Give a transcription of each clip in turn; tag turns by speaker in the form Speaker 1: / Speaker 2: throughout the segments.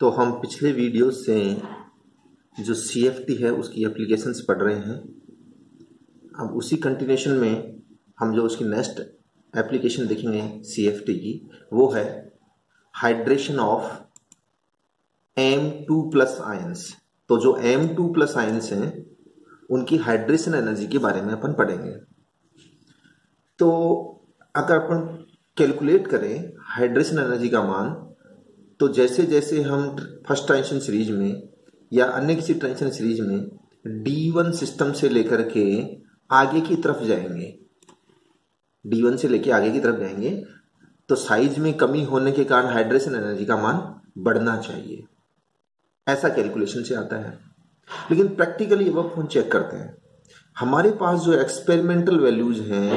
Speaker 1: तो हम पिछले वीडियो से जो CFT है उसकी एप्लीकेशंस पढ़ रहे हैं। अब उसी कंटिन्यूशन में हम जो उसकी नेक्स्ट एप्लीकेशन देखेंगे CFT की, वो है हाइड्रेशन ऑफ M2+ आयंस। तो जो M2+ आयंस हैं उनकी हाइड्रेशन एनर्जी के बारे में अपन पढ़ेंगे। तो अगर अपन कैलकुलेट करें हाइड्रेशन एनर्जी का मान, तो जैसे जैसे हम फर्स्ट ट्रांजिशन सीरीज में या अन्य किसी ट्रांजिशन सीरीज में D1 सिस्टम से लेकर के आगे की तरफ जाएंगे, D1 से लेकर आगे की तरफ जाएंगे, तो साइज में कमी होने के कारण हाइड्रेशन एनर्जी का मान बढ़ना चाहिए, ऐसा कैलकुलेशन से आता है। लेकिन प्रैक्टिकली अब हम चेक करते हैं, हमारे पास जो एक्सपेरिमेंटल वैल्यूज हैं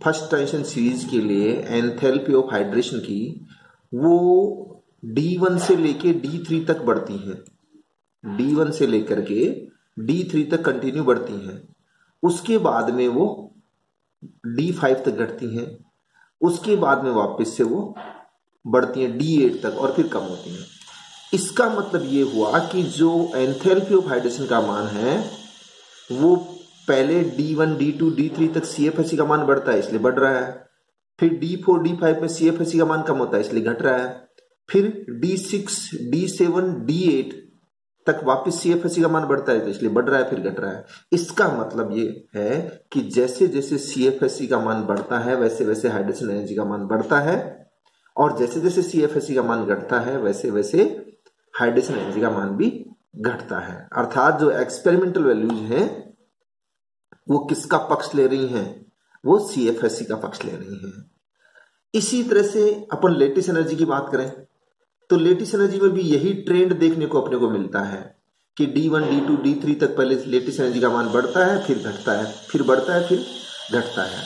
Speaker 1: फर्स्ट ट्रांजिशन सीरीज के लिए एंथैल्पी ऑफ हाइड्रेशन की, वो D1 से लेके D3 तक बढ़ती हैं। D1 से लेकर के D3 तक कंटिन्यू बढ़ती हैं, उसके बाद में वो D5 तक घटती हैं, उसके बाद में वापस से वो बढ़ती हैं D8 तक और फिर कम होती हैं। इसका मतलब ये हुआ कि जो एंथैल्पी ऑफ हाइड्रेशन का मान है वो पहले D1, D2, D3 तक CFHC का मान बढ़ता है इसलिए बढ़ रहा है, फिर D4, D5 में CFHC का मान कम होता है इसलिए घट रहा है, फिर D6, D7, D8 तक वापस CFHC का मान बढ़ता है तो इसलिए बढ़ रहा है फिर घट रहा है। इसका मतलब ये है कि जैसे जैसे CFHC का मान बढ़ता है वैसे वैसे हाइड्रेशन एनर्जी का मान बढ़ता है, और जैसे जैसे CFHC का मान घटता है वैसे वैसे हाइड्रेशन एनर्जी का मान भी घटता है। अर्थात जो एक्सपेरिमेंटल वैल्यूज हैं वो किसका पक्ष ले रही हैं? वो CFHC का पक्ष ले रही हैं। इसी तरह से अपन लेटिस एनर्जी की बात करें तो लेटिस एनर्जी में भी यही ट्रेंड देखने को अपने को मिलता है कि D1, D2, D3 तक पहले लेटिस एनर्जी का मान बढ़ता है, फिर घटता है, फिर बढ़ता है, फिर घटता है।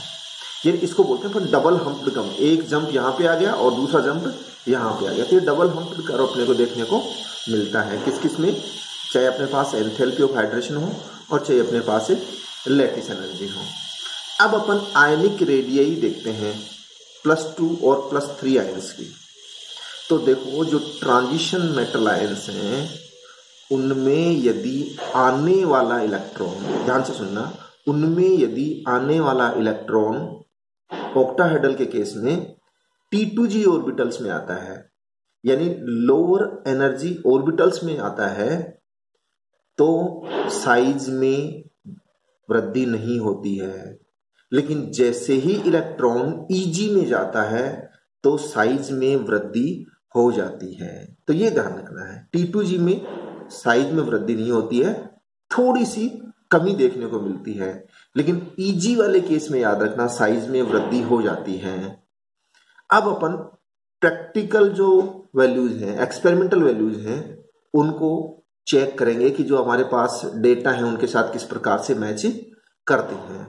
Speaker 1: ये इसको बोलते हैं डबल हम्प्ड कर्व। एक जंप यहाँ पे आ गया और दूसरा जंप यहाँ पे आ गया, फिर डबल हम्प्ड कर्व अपने को देखने को मिलता है। किस किस में? चाहे अपने पास एंथैल्पी ऑफ हाइड्रेशन हो और चाहे अपने पास लेटिस एनर्जी हो। अब अपन आयनिक रेडियई देखते हैं +2 और +3 आयंस की। तो देखो जो ट्रांजिशन मेटल आयंस हैं उनमें यदि आने वाला इलेक्ट्रॉन, ध्यान से सुनना, उनमें यदि आने वाला इलेक्ट्रॉन ऑक्टाहेड्रल के केस में T2G ऑर्बिटल्स में आता है, यानी लोअर एनर्जी ऑर्बिटल्स में आता है, तो साइज में वृद्धि नहीं होती है। लेकिन जैसे ही इलेक्ट्रॉन EG में जाता है तो साइज में वृद्धि हो जाती है। तो ये ध्यान रखना है, T2G में साइज में वृद्धि नहीं होती है, थोड़ी सी कमी देखने को मिलती है, लेकिन EG वाले केस में याद रखना साइज में वृद्धि हो जाती है। अब अपन प्रैक्टिकल जो वैल्यूज हैं, एक्सपेरिमेंटल वैल्यूज हैं, उनको चेक करेंगे कि जो हमारे पास डेटा है उनके साथ किस प्रकार से मैच करते हैं।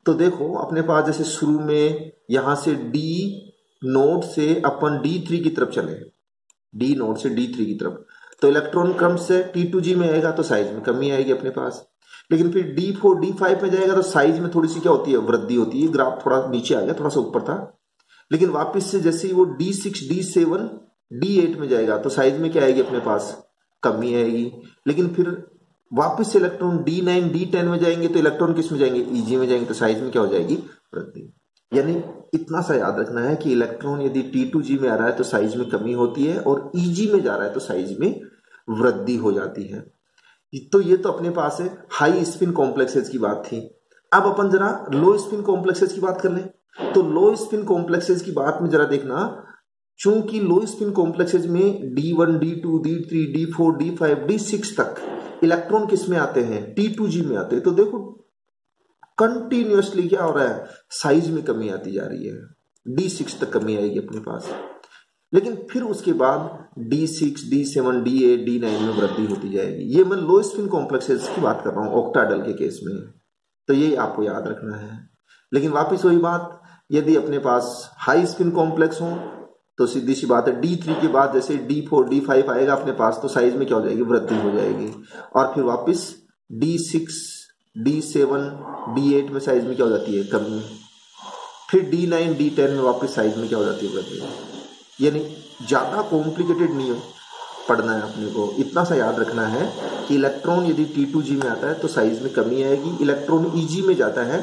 Speaker 1: तो देखो अपने पास जैसे शुरू में यहां से D0 से अपन D3 की तरफ चले, D0 से D3 की तरफ, तो इलेक्ट्रॉन क्रम से T2G में आएगा तो साइज में कमी आएगी अपने पास। लेकिन फिर D4, D5 में जाएगा तो साइज में थोड़ी सी क्या होती है? वृद्धि होती है। ग्राफ थोड़ा नीचे आ गया, थोड़ा सा ऊपर था, लेकिन वापस से जैसे ही वो D6, D7, D8 में जाएगा तो साइज में क्या आएगी अपने पास? कमी आएगी। लेकिन फिर वापस से इलेक्ट्रॉन D9, D10 में जाएंगे तो इलेक्ट्रॉन किस में जाएंगे? EG में जाएंगे, तो साइज में क्या हो जाएगी? वृद्धि। यानी इतना सा याद रखना है कि इलेक्ट्रॉन यदि T2G में आ रहा है तो साइज में कमी होती है, और EG में जा रहा है तो साइज में वृद्धि हो जाती है। तो ये तो अपने पास है हाई स्पिन कॉम्प्लेक्सेस की बात थी। अब अपन जरा लो स्पिन कॉम्प्लेक्सेस की बात कर लें। तो लो स्पिन कॉम्प्लेक्सेस की बात में जरा देखना, चूंकि लो स्पिन कॉम्प्लेक्सेस में D1, D2, D3, D4, D5, D6 तक इलेक्ट्रॉन किस में आते हैं? T2G में आते हैं। तो देखो कंटिन्यूअसली क्या हो रहा है? साइज में कमी आती जा रही है, D6 तक कमी आएगी अपने पास, लेकिन फिर उसके बाद D6, D7, D8, D9 में वृद्धि होती जाएगी। ये मैं लो स्पिन कॉम्प्लेक्सेस की बात कर रहा हूं ऑक्टाहेड्रल के केस में, तो ये आपको याद रखना है। लेकिन वापिस वही बात, यदि अपने पास हाई स्पिन कॉम्प्लेक्स हो तो सीधी सी बात है D3 के बाद जैसे D4, D5 आएगा अपने पास तो साइज में क्या हो जाएगी? वृद्धि हो जाएगी। और फिर वापस D6, D7, D8 में साइज में क्या हो जाती है? कमी। फिर D9, D10 में वापस साइज में क्या हो जाती है? वृद्धि। यानी ज्यादा कॉम्प्लिकेटेड नहीं हो, पढ़ना है अपने को, इतना सा याद रखना है कि इलेक्ट्रॉन यदि T2G में आता है तो साइज में कमी आएगी, इलेक्ट्रॉन EG में जाता है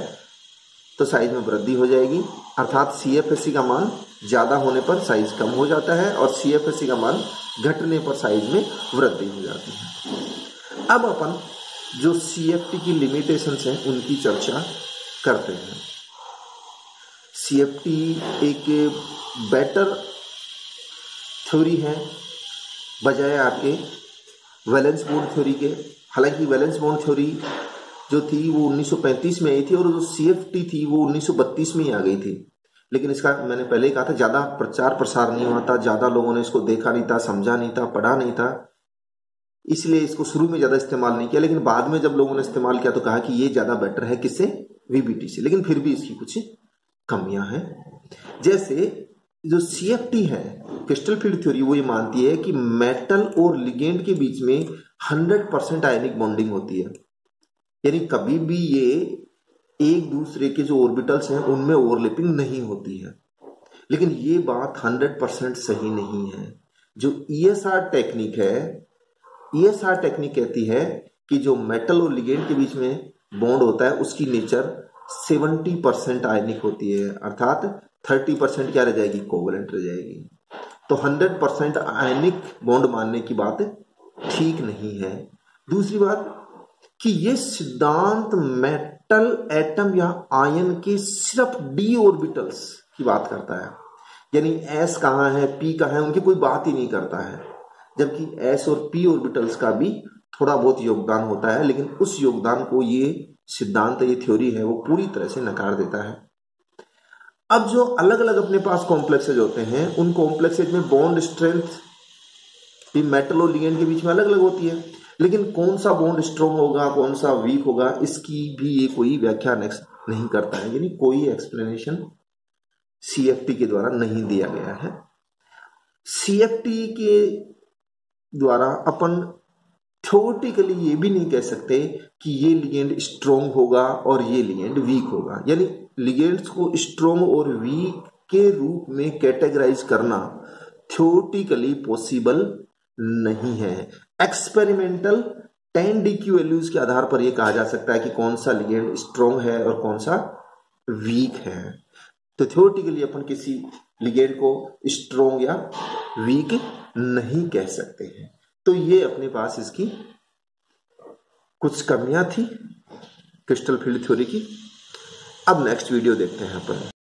Speaker 1: तो साइज में वृद्धि हो जाएगी, अर्थात CFSE का मान ज़्यादा होने पर साइज कम हो जाता है और CFSE का मान घटने पर साइज में वृद्धि हो जाती है। अब अपन जो CFT की लिमिटेशंस हैं उनकी चर्चा करते हैं। CFT एक बेटर थ्योरी है बजाय आपके वैलेंस बॉन्ड थ्योरी के। हालांकि वैलेंस बॉन्ड थ्योरी जो थी वो 1935 में आई थी और जो CFT थी वो 1932 में ही आ गई थी, लेकिन इसका मैंने पहले ही कहा था ज़्यादा प्रचार प्रसार नहीं हुआ था, ज़्यादा लोगों ने इसको देखा नहीं था, समझा नहीं था, पढ़ा नहीं था, इसलिए इसको शुरू में ज़्यादा इस्तेमाल नहीं किया। लेकिन बाद में जब लोगों ने इस्तेमाल किया तो कहा कि ये ज़्यादा बेटर है किससे, VBT से, लेकिन फिर भी इसकी कुछ कमियां हैं। जैसे जो CFT है क्रिस्टल फील्ड थ्योरी, वो ये मानती है कि मेटल और लिगेंड के बीच में 100% आयनिक बॉन्डिंग होती है, यानी कभी भी ये एक दूसरे के जो ऑर्बिटल्स हैं उनमें ओवरलैपिंग नहीं होती है। लेकिन ये बात 100% सही नहीं है। जो ESR टेक्निक है, ESR टेक्निक कहती है कि जो मेटल और लिगेंड के बीच में बॉन्ड होता है उसकी नेचर 70% आयनिक होती है, अर्थात 30% क्या रह जाएगी, कोवलेंट रह जाएगी। तो 100% आयनिक बॉन्ड मानने की बात ठीक नहीं है। दूसरी बात कि ये सिद्धांत मेटल एटम या आयन के सिर्फ d ऑर्बिटल्स की बात करता है, यानी s कहाँ है, p कहाँ है, उनकी कोई बात ही नहीं करता है, जबकि s और p ऑर्बिटल्स का भी थोड़ा बहुत योगदान होता है, लेकिन उस योगदान को ये सिद्धांत, ये थ्योरी है, वो पूरी तरह से नकार देता है। अब जो अलग अलग अपने पास कॉम्प्लेक्सेज होते हैं, उन कॉम्प्लेक्सेज में बॉन्ड स्ट्रेंथ भी मेटल और लिगेंड के बीच में अलग अलग होती है, लेकिन कौन सा बॉन्ड स्ट्रॉन्ग होगा, कौन सा वीक होगा, इसकी भी ये कोई व्याख्या नहीं करता है, यानी कोई एक्सप्लेनेशन CFT के द्वारा नहीं दिया गया है। CFT के द्वारा अपन थ्योरेटिकली ये भी नहीं कह सकते कि ये लिगेंड स्ट्रॉन्ग होगा और ये लिगेंड वीक होगा, यानी लिगेंड्स को स्ट्रॉन्ग और वीक के रूप में कैटेगराइज करना थ्योरेटिकली पॉसिबल नहीं है। एक्सपेरिमेंटल 10DQ वैल्यूज के आधार पर यह कहा जा सकता है कि कौन सा लिगेंड स्ट्रॉन्ग है और कौन सा वीक है। तो थ्योरेटिकली अपन किसी लिगेंड को स्ट्रॉन्ग या वीक नहीं कह सकते हैं। तो ये अपने पास इसकी कुछ कमियां थी क्रिस्टल फील्ड थ्योरी की। अब नेक्स्ट वीडियो देखते हैं अपन।